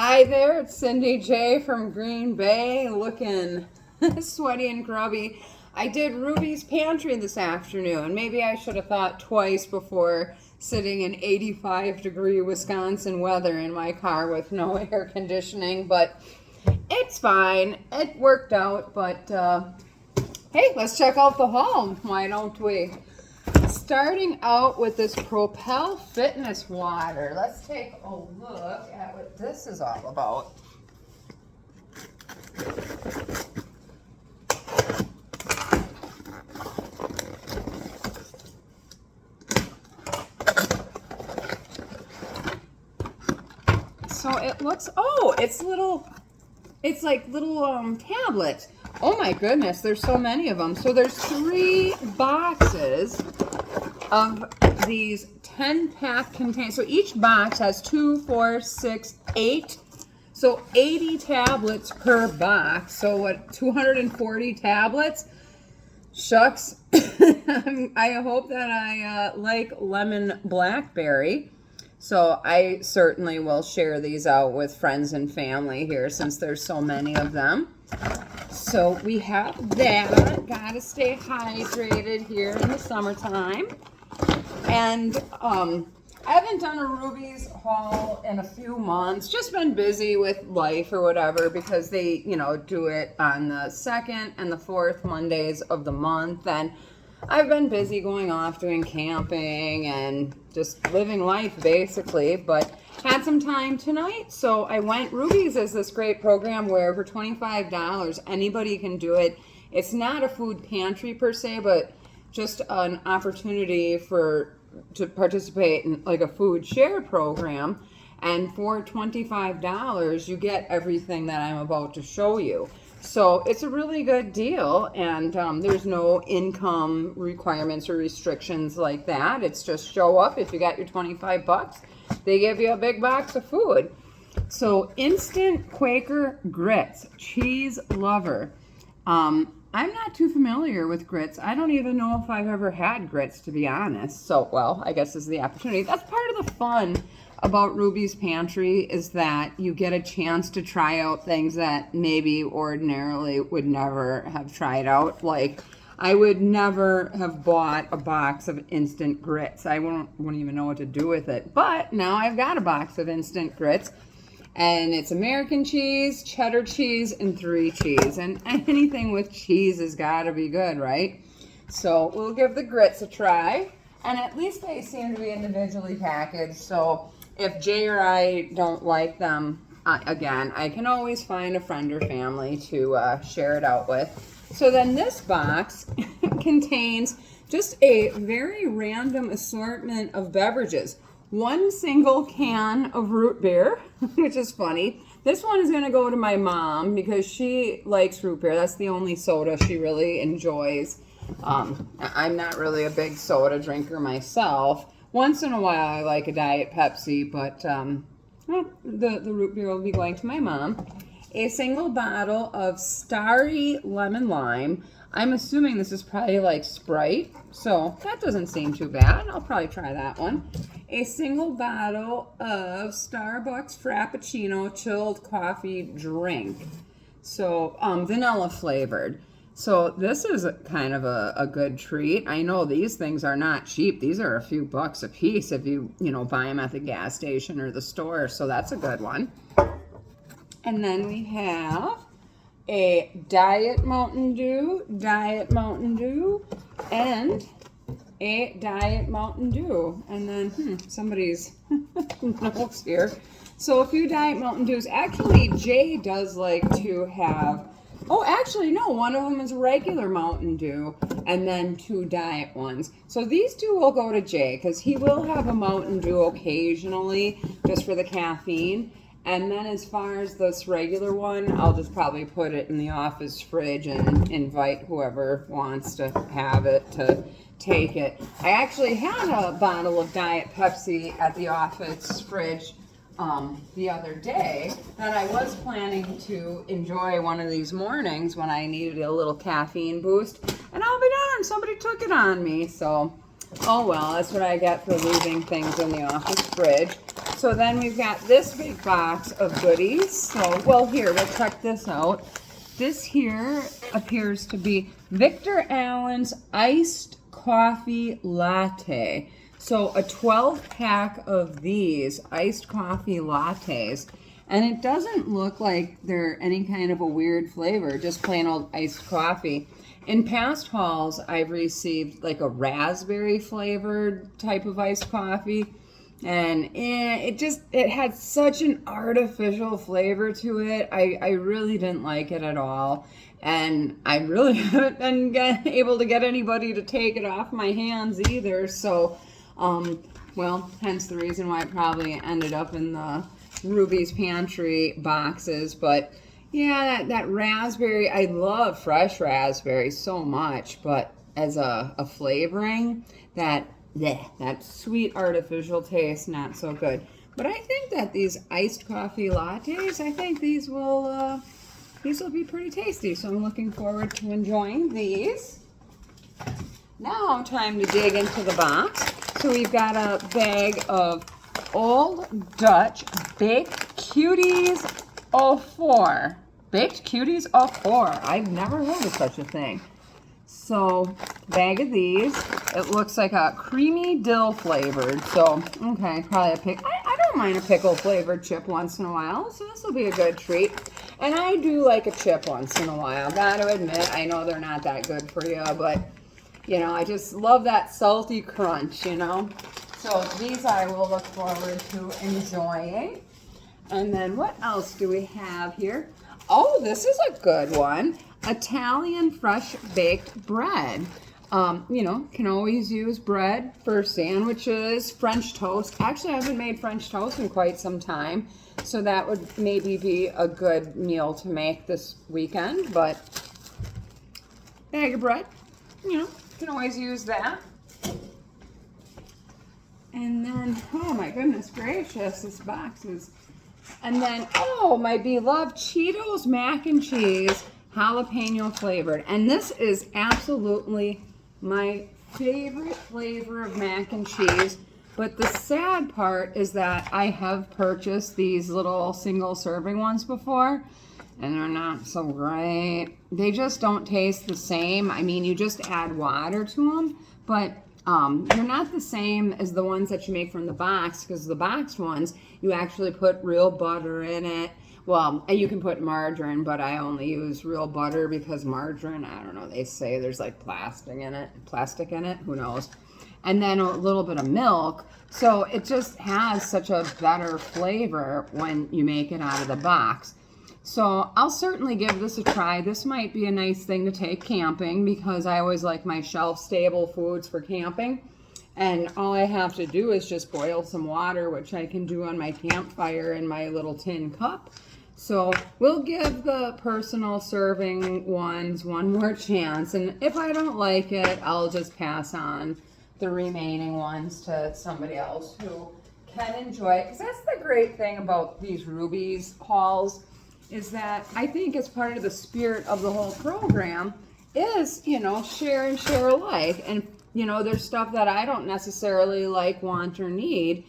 Hi there, it's Cindy J from Green Bay, looking sweaty and grubby. I did Ruby's Pantry this afternoon. Maybe I should have thought twice before sitting in 85-degree Wisconsin weather in my car with no air conditioning, but it's fine. It worked out, but hey, let's check out the haul. Why don't we? Starting out with this Propel Fitness Water. Let's take a look at what this is all about. So it looks, oh, it's like little tablets. Oh my goodness, there's so many of them. So there's 3 boxes of these 10-pack containers. So each box has 2, 4, 6, 8. So 80 tablets per box. So what, 240 tablets? Shucks. I hope that I like lemon blackberry. So I certainly will share these out with friends and family here since there's so many of them. So we have that. Gotta stay hydrated here in the summertime. And I haven't done a Ruby's haul in a few months. Just been busy with life or whatever because they, do it on the 2nd and the 4th Mondays of the month. And I've been busy going off doing camping and just living life basically, but had some time tonight. So I went, Ruby's is this great program where for $25, anybody can do it. It's not a food pantry per se, but just an opportunity to participate in like a food share program. And for $25, you get everything that I'm about to show you. So it's a really good deal, and there's no income requirements or restrictions like that. It's just show up. If you got your 25 bucks, they give you a big box of food. So instant Quaker grits, cheese lover. I'm not too familiar with grits. I don't even know if I've ever had grits, to be honest. So, well, I guess this is the opportunity. That's part of the fun about Ruby's Pantry is that you get a chance to try out things that maybe ordinarily would never have tried out. Like, I would never have bought a box of instant grits. I wouldn't even know what to do with it. But now I've got a box of instant grits. And it's American cheese, cheddar cheese, and 3 cheese. And anything with cheese has got to be good, right? So we'll give the grits a try. And at least they seem to be individually packaged. So if Jay or I don't like them, again, I can always find a friend or family to share it out with. So then this box contains just a very random assortment of beverages. 1 single can of root beer, which is funny. This one is going to go to my mom because she likes root beer. That's the only soda she really enjoys. I'm not really a big soda drinker myself. Once in a while I like a Diet Pepsi, but the root beer will be going to my mom. A single bottle of Starry Lemon Lime. I'm assuming this is probably like Sprite, so that doesn't seem too bad. I'll probably try that one. A single bottle of Starbucks Frappuccino chilled coffee drink. So vanilla flavored. So this is kind of a good treat. I know these things are not cheap. These are a few bucks a piece if you buy them at the gas station or the store. So that's a good one. And then we have a Diet Mountain Dew, and a Diet Mountain Dew. And then, somebody's notes here. So a few Diet Mountain Dews. Actually, Jay does like to have, oh, actually, no, one of them is regular Mountain Dew, and then 2 diet ones. So these 2 will go to Jay, because he will have a Mountain Dew occasionally, just for the caffeine. And then as far as this regular one, I'll just probably put it in the office fridge and invite whoever wants to have it to take it. I actually had a bottle of Diet Pepsi at the office fridge the other day that I was planning to enjoy one of these mornings when I needed a little caffeine boost. And I'll be darned, somebody took it on me. So, oh well, that's what I get for leaving things in the office fridge. So then we've got this big box of goodies. So, well, here, we'll check this out. This here appears to be Victor Allen's Iced Coffee Latte. So a 12-pack of these iced coffee lattes. And it doesn't look like they're any kind of a weird flavor, just plain old iced coffee. In past hauls, I've received like a raspberry flavored type of iced coffee. And it had such an artificial flavor to it. I really didn't like it at all. And I really haven't been able to get anybody to take it off my hands either. So, well, hence the reason why it probably ended up in the Ruby's Pantry boxes. But yeah, that raspberry, I love fresh raspberry so much, but as a flavoring, that sweet artificial taste, not so good. But I think that these iced coffee lattes, I think these will be pretty tasty. So I'm looking forward to enjoying these. Now time to dig into the box. So we've got a bag of Old Dutch Baked Cuties 04. Baked Cuties 04. I've never heard of such a thing. So, bag of these. It looks like a creamy dill flavored. So, okay, probably a pick. I don't mind a pickle flavored chip once in a while. So this will be a good treat. And I do like a chip once in a while. Gotta admit, I know they're not that good for you, but you know, I just love that salty crunch, you know. So these I will look forward to enjoying. And then what else do we have here? Oh, this is a good one. Italian fresh baked bread. You know, can always use bread for sandwiches, French toast. Actually, I haven't made French toast in quite some time, so that would maybe be a good meal to make this weekend. But bag of bread, you know, can always use that. And then, oh my goodness gracious, this box is... And then, oh, my beloved Cheetos mac and cheese, jalapeno flavored. And this is absolutely my favorite flavor of mac and cheese. But the sad part is that I have purchased these little single serving ones before, and they're not so great. They just don't taste the same. I mean, you just add water to them, but they're not the same as the ones that you make from the box, because the boxed ones, you actually put real butter in it. Well, and you can put margarine, but I only use real butter because margarine, I don't know, they say there's like plastic in it, who knows. And then a little bit of milk. So it just has such a better flavor when you make it out of the box. So I'll certainly give this a try. This might be a nice thing to take camping, because I always like my shelf-stable foods for camping. And all I have to do is just boil some water, which I can do on my campfire in my little tin cup. So we'll give the personal serving ones one more chance. And if I don't like it, I'll just pass on the remaining ones to somebody else who can enjoy it. Because that's the great thing about these Ruby's hauls, is that I think as part of the spirit of the whole program is, you know, share and share alike. And, you know, there's stuff that I don't necessarily like, want, or need.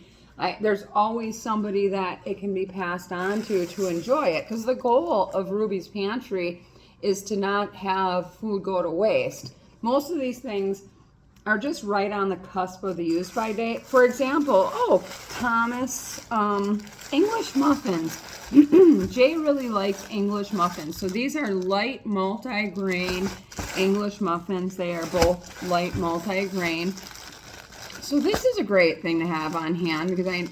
There's always somebody that it can be passed on to enjoy it. Because the goal of Ruby's Pantry is to not have food go to waste. Most of these things are just right on the cusp of the use by date. For example, Thomas, English muffins. Jay really likes English muffins. So these are light multi-grain English muffins. They are both light multi-grain. So this is a great thing to have on hand, because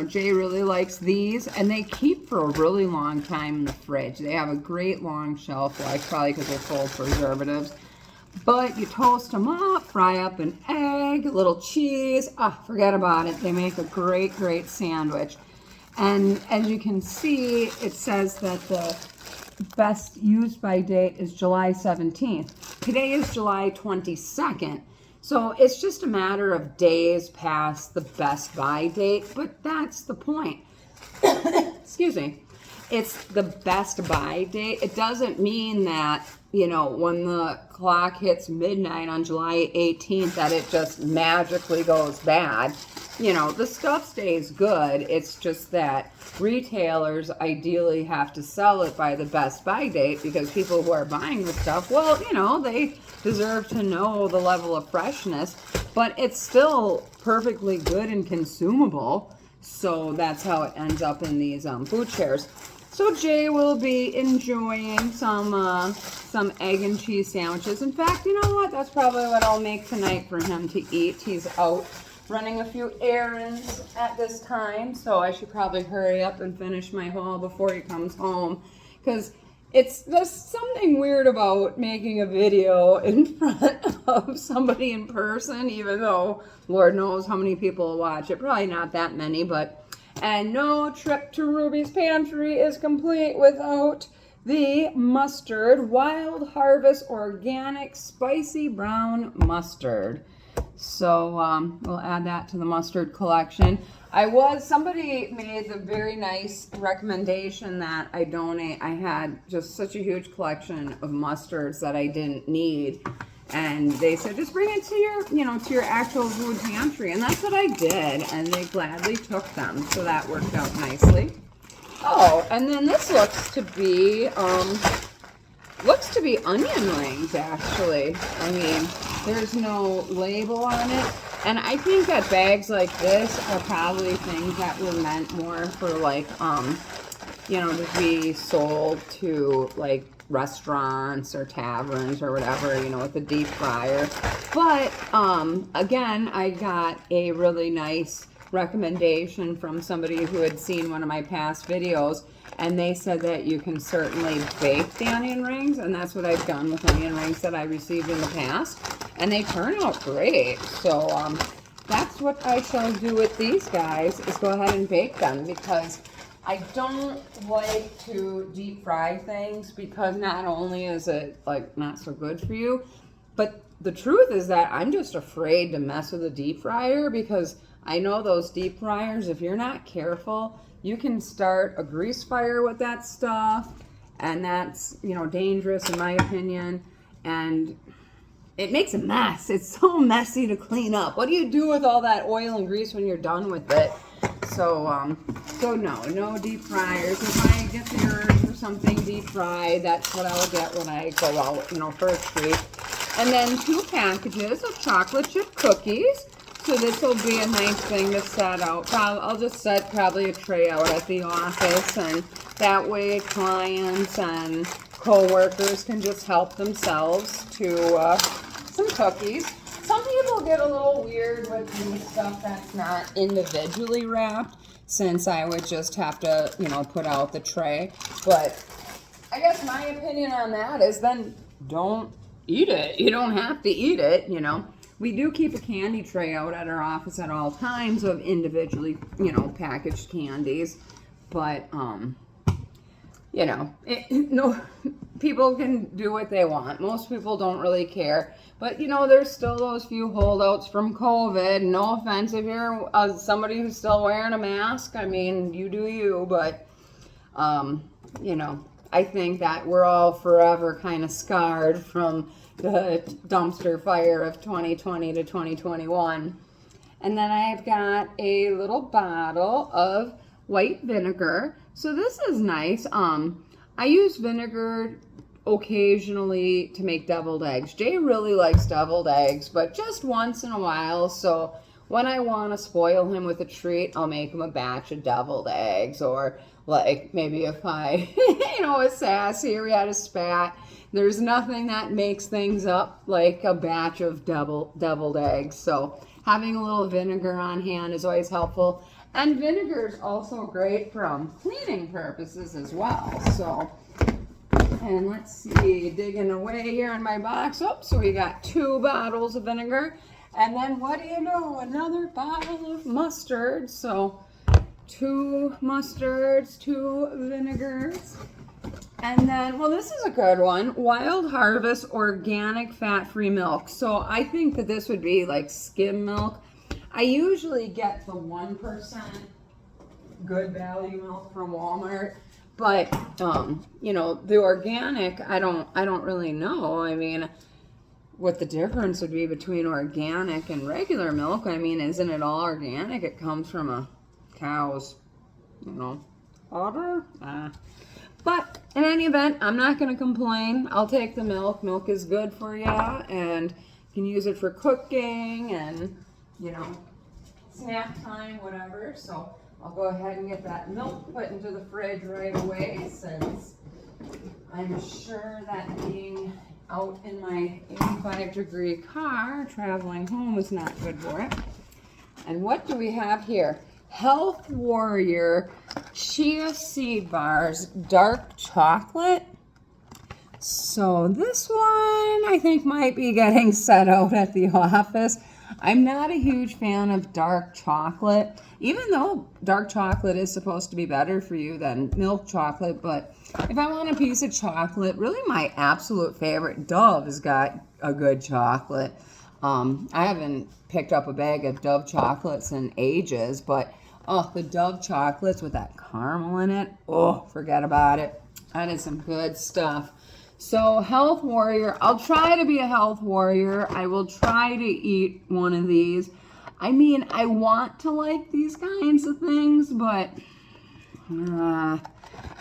Jay really likes these, and they keep for a really long time in the fridge. They have a great long shelf life, probably because they're full of preservatives. But you toast them up, fry up an egg, a little cheese. Forget about it. They make a great, great sandwich. And as you can see, it says that the best used by date is July 17th. Today is July 22nd. So it's just a matter of days past the best by date, but that's the point. Excuse me. it's the best buy date. It doesn't mean that, you know, when the clock hits midnight on July 18th that it just magically goes bad. You know, the stuff stays good. It's just that retailers ideally have to sell it by the best buy date because people who are buying the stuff, well, you know, they deserve to know the level of freshness, but it's still perfectly good and consumable. So that's how it ends up in these food shares. So Jay will be enjoying some egg and cheese sandwiches. In fact, you know what? That's probably what I'll make tonight for him to eat. He's out running a few errands at this time, so I should probably hurry up and finish my haul before he comes home, because there's something weird about making a video in front of somebody in person, even though Lord knows how many people watch it. Probably not that many, but... And no trip to Ruby's Pantry is complete without the mustard, Wild Harvest Organic Spicy Brown Mustard. So we'll add that to the mustard collection. Somebody made the very nice recommendation that I donate. I had just such a huge collection of mustards that I didn't need. And they said, just bring it to your, you know, to your actual food pantry. And that's what I did. And they gladly took them. So that worked out nicely. Oh, and then this looks to be onion rings, actually. I mean, there's no label on it. And I think that bags like this are probably things that were meant more for, like, you know, to be sold to, like, restaurants or taverns or whatever, you know, with a deep fryer. But again, I got a really nice recommendation from somebody who had seen one of my past videos, and they said that you can certainly bake the onion rings, and that's what I've done with onion rings that I received in the past, and they turn out great. So that's what I shall do with these guys, is go ahead and bake them, because I don't like to deep fry things, because not only is it like not so good for you, but the truth is that I'm just afraid to mess with a deep fryer, because I know those deep fryers, if you're not careful, you can start a grease fire with that stuff, and that's, you know, dangerous in my opinion, and it makes a mess. It's so messy to clean up. What do you do with all that oil and grease when you're done with it? So, no deep fryers. If I get the urge for something deep fried, that's what I'll get when I go out, you know, for a treat. And then 2 packages of chocolate chip cookies. So this will be a nice thing to set out. I'll just set probably a tray out at the office, and that way clients and co-workers can just help themselves to some cookies. Some people get a little weird with the stuff that's not individually wrapped, since I would just have to, you know, put out the tray. But I guess my opinion on that is then don't eat it. You don't have to eat it, you know. We do keep a candy tray out at our office at all times of individually, you know, packaged candies. But, you know, no, people can do what they want. Most people don't really care. But, you know, there's still those few holdouts from COVID. No offense if you're somebody who's still wearing a mask. I mean, you do you. But, you know, I think that we're all forever kind of scarred from the dumpster fire of 2020 to 2021. And then I've got a little bottle of white vinegar. So this is nice. I use vinegar occasionally to make deviled eggs. Jay really likes deviled eggs, but just once in a while. So when I want to spoil him with a treat, I'll make him a batch of deviled eggs. Or like maybe if I, you know, was sassy or we had a spat. There's nothing that makes things up like a batch of deviled eggs. So having a little vinegar on hand is always helpful. And vinegar is also great from cleaning purposes as well. So, and let's see, digging away here in my box. Oh, so we got 2 bottles of vinegar. And then what do you know, another bottle of mustard. So 2 mustards, 2 vinegars. And then, well, this is a good one. Wild Harvest Organic Fat-Free Milk. So I think that this would be like skim milk. I usually get the 1% good value milk from Walmart. But, you know, the organic, I don't really know. I mean, what the difference would be between organic and regular milk. I mean, isn't it all organic? It comes from a cow's, you know, udder. But in any event, I'm not going to complain. I'll take the milk. Milk is good for you, and you can use it for cooking and, you know, snack time, whatever. So I'll go ahead and get that milk put into the fridge right away, since I'm sure that being out in my 85-degree car traveling home is not good for it. And what do we have here? Health Warrior Chia seed bars, dark chocolate. So this one I think might be getting set out at the office. I'm not a huge fan of dark chocolate, even though dark chocolate is supposed to be better for you than milk chocolate. But if I want a piece of chocolate, really my absolute favorite, Dove has got a good chocolate. I haven't picked up a bag of Dove chocolates in ages, but oh, the Dove chocolates with that caramel in it, oh, forget about it. That is some good stuff. So Health Warrior, I'll try to be a Health Warrior. I will try to eat one of these. I mean, I want to like these kinds of things, but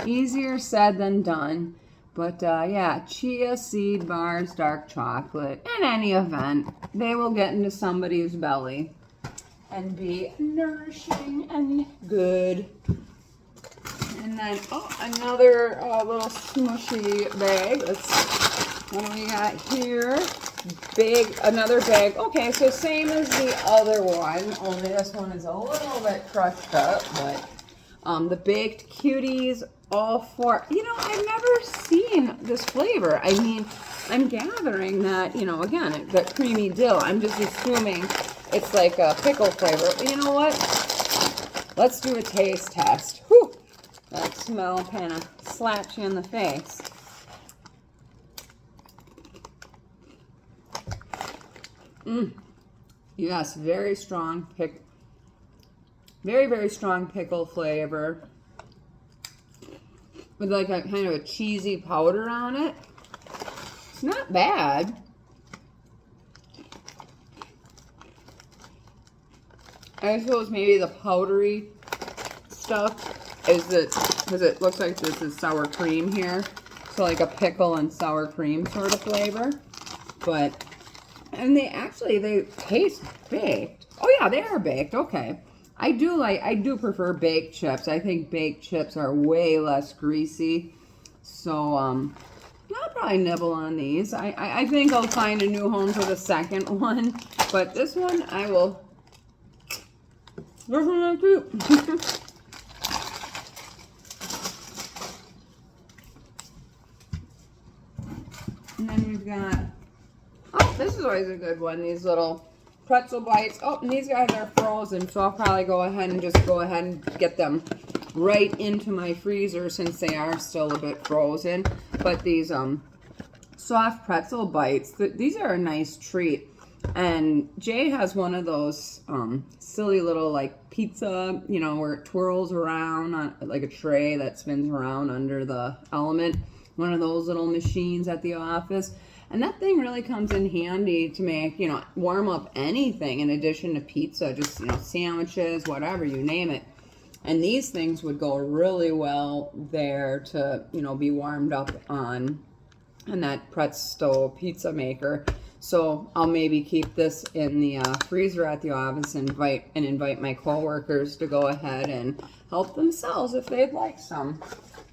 easier said than done. But yeah, Chia seed bars, dark chocolate. In any event, they will get into somebody's belly and be nourishing and good. And then, oh, another little smushy bag. What do we got here? Another bag. Okay, so same as the other one, only this one is a little bit crushed up, but the baked cuties, all four. You know, I've never seen this flavor. I mean, I'm gathering that, you know, again, that creamy dill. I'm just assuming it's like a pickle flavor. But you know what? Let's do a taste test. Whew. That smell kind of slaps you in the face. Yes, very strong very strong pickle flavor with like a kind of a cheesy powder on it. It's not bad. I suppose maybe the powdery stuff is it, because it looks like this is sour cream here, so like a pickle and sour cream sort of flavor. But and they taste baked. Oh yeah, they are baked. Okay, I do prefer baked chips. I think baked chips are way less greasy. So I'll probably nibble on these. I think I'll find a new home for the second one, but this one I will definitely keep. And then we've got, oh, this is always a good one, these little pretzel bites. Oh, and these guys are frozen, so I'll probably go ahead and get them right into my freezer since they are still a bit frozen. But these soft pretzel bites, these are a nice treat. And Jay has one of those silly little like pizza, you know, where it twirls around on like a tray that spins around under the element. One of those little machines at the office. And that thing really comes in handy to make, you know, warm up anything in addition to pizza, just, you know, sandwiches, whatever, you name it. And these things would go really well there to, you know, be warmed up on that pretzel pizza maker. So I'll maybe keep this in the freezer at the office and invite my coworkers to go ahead and help themselves if they'd like some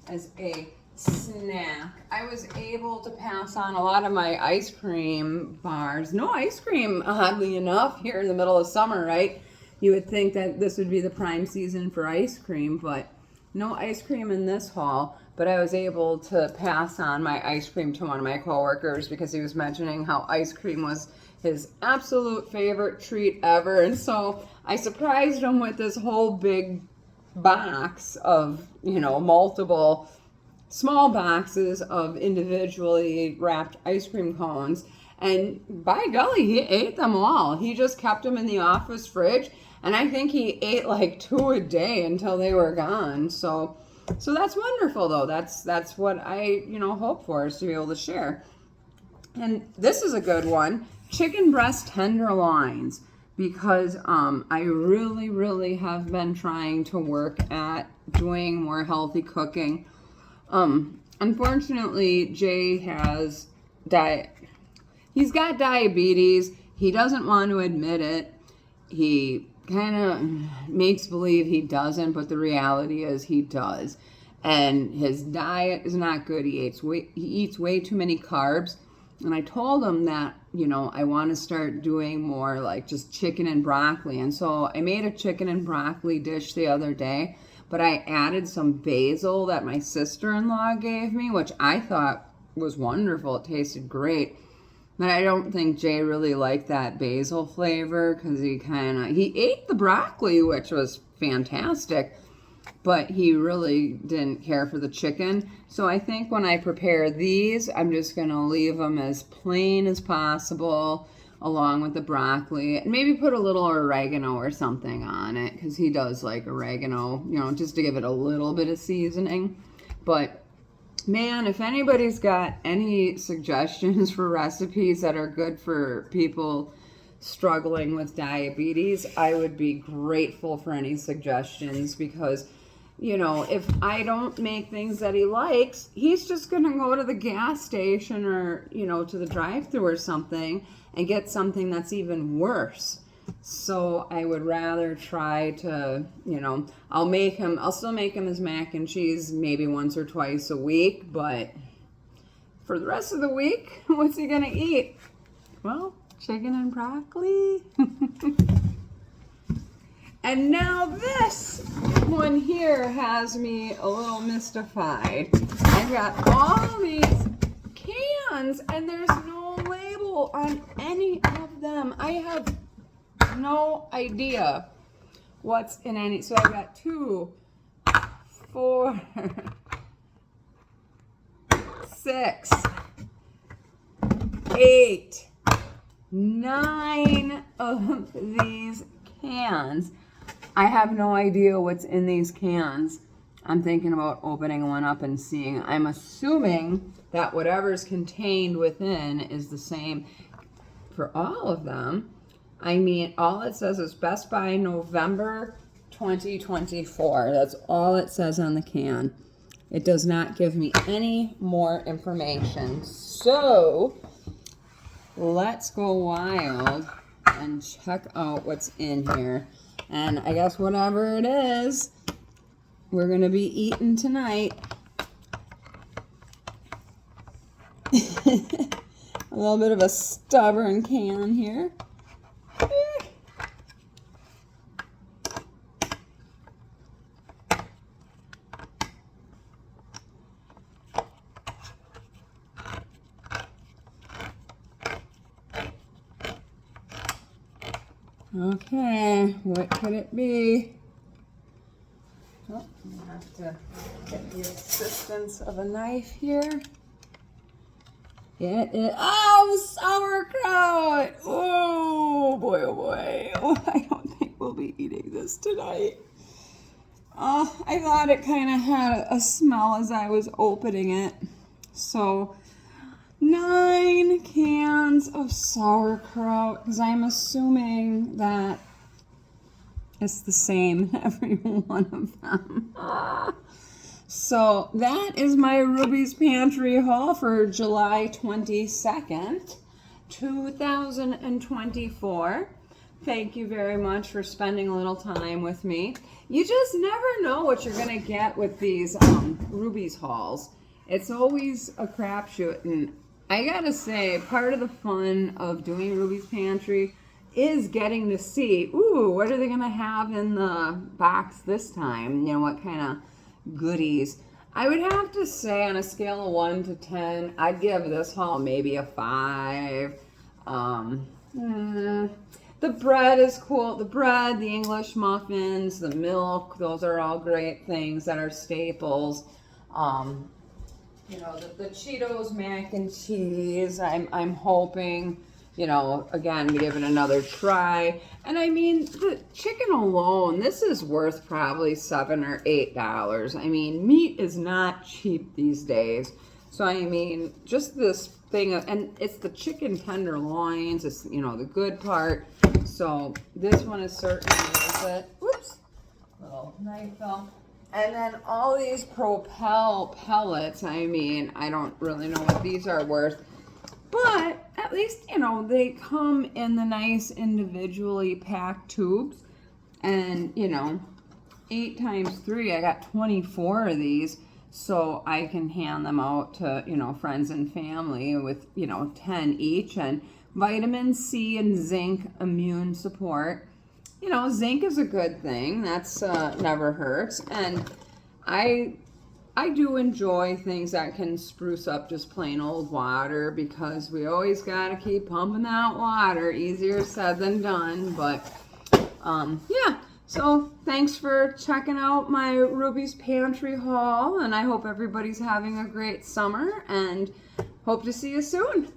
as a snack. I was able to pass on a lot of my ice cream bars. No ice cream, oddly enough, here in the middle of summer, right? You would think that this would be the prime season for ice cream, but no ice cream in this haul. But I was able to pass on my ice cream to one of my coworkers because he was mentioning how ice cream was his absolute favorite treat ever. And so I surprised him with this whole big box of, you know, multiple small boxes of individually wrapped ice cream cones. And by golly, he ate them all. He just kept them in the office fridge. And I think he ate like 2 a day until they were gone. So So that's wonderful, though. That's what I, hope for, is to be able to share. And this is a good one, chicken breast tenderloins, because I really, really have been trying to work at doing more healthy cooking. Unfortunately, Jay has he's got diabetes. He doesn't want to admit it. He kind of makes believe he doesn't, but the reality is he does. And his diet is not good. He eats way too many carbs. And I told him that, I want to start doing more like just chicken and broccoli. And so I made a chicken and broccoli dish the other day, but I added some basil that my sister-in-law gave me, which I thought was wonderful. It tasted great. But I don't think Jay really liked that basil flavor, because he ate the broccoli, which was fantastic, but he really didn't care for the chicken. So I think when I prepare these, I'm just going to leave them as plain as possible along with the broccoli, and maybe put a little oregano or something on it, because he does like oregano, just to give it a little bit of seasoning. But man, if anybody's got any suggestions for recipes that are good for people struggling with diabetes, I would be grateful for any suggestions, because if I don't make things that he likes, he's just going to go to the gas station or, to the drive-thru or something and get something that's even worse. So I would rather try to, I'll still make him his mac and cheese maybe once or twice a week, but for the rest of the week, what's he going to eat? Well, chicken and broccoli. And now this one here has me a little mystified. I've got all these cans and there's no label on any of them. I have no idea what's in any. So I've got 2, 4, 6, 8, 9 of these cans. I have no idea what's in these cans. I'm thinking about opening one up and seeing. I'm assuming that whatever's contained within is the same for all of them. I mean, all it says is Best By November 2024. That's all it says on the can. It does not give me any more information. So let's go wild and check out what's in here. And I guess whatever it is, we're going to be eating tonight. A little bit of a stubborn can here. Okay, what could it be? Oh, I have to get the assistance of a knife here. It is, sauerkraut! Oh boy, oh boy. Oh, I don't think we'll be eating this tonight. Oh, I thought it kind of had a smell as I was opening it. So 9 cans of sauerkraut, because I'm assuming that it's the same in every one of them. So that is my Ruby's Pantry haul for July 22nd, 2024. Thank you very much for spending a little time with me. You just never know what you're going to get with these Ruby's hauls. It's always a crapshoot, and I gotta say, part of the fun of doing Ruby's Pantry is getting to see, ooh, what are they gonna have in the box this time? What kind of goodies. I would have to say, on a scale of 1 to 10, I'd give this haul maybe a 5. The bread is cool. The bread, the English muffins, the milk, those are all great things that are staples. The Cheetos mac and cheese, I'm hoping you know, again, to give it another try. And I mean, the chicken alone, this is worth probably $7 or $8. I mean, meat is not cheap these days. So I mean, just this thing of, and it's the chicken tenderloins, it's, you know, the good part. So this one is certainly worth it. Whoops, little knife fell. And then all these Propel pellets, I mean, I don't really know what these are worth. But at least, you know, they come in the nice individually packed tubes. And, you know, 8 times 3, I got 24 of these. So I can hand them out to, you know, friends and family with, you know, 10 each. And vitamin C and zinc immune support. You know, zinc is a good thing. That's never hurts. And I do enjoy things that can spruce up just plain old water, because we always got to keep pumping that water. Easier said than done, but yeah. So thanks for checking out my Ruby's Pantry haul, and I hope everybody's having a great summer, and hope to see you soon.